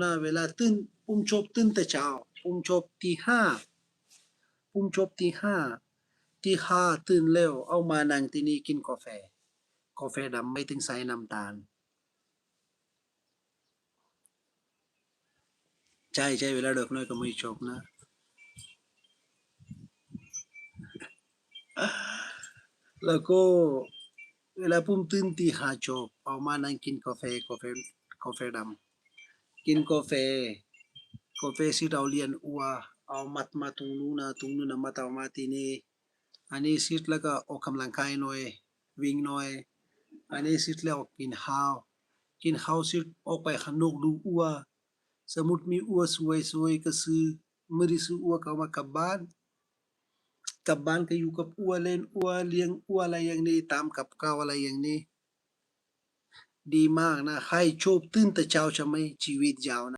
นะเวลาตื่นชอบตื่นแต่เช้าชอบตี 5ชอบตี 5ตื่นแล้วเอามานั่งที่นี่กินกาแฟดำไม่ถึงใส่น้ำตาลใช่ใช่เวลาเด็กน้อยก็ไม่ชอบนะแล้วก็เวลาผมตื่นตี 5ชอบเอามานั่งกินกาแฟดำกินกาแฟที่เราเรียนอัวเอามัดมาตรงนู้นนะมาเอามาที่นี่อันนี้เสร็จแล้วก็ออกกำลังกายหน่อยวิ่งหน่อยอันนี้เสร็จแล้วกินข้าวเสร็จออกไปข้างนอกดูอัวสมมุติมีอัวสวยๆก็ซื้อไม่ได้ซื้ออัวก็เอามากลับบ้านก็อยู่กับอัวเล่นอัวเลี้ยงอัวอะไรอย่างนี้ตามกับข้าวอะไรอย่างนี้ดีมากนะใครชอบตื่นแต่เช้าใช่ไหมชีวิตยาวนะ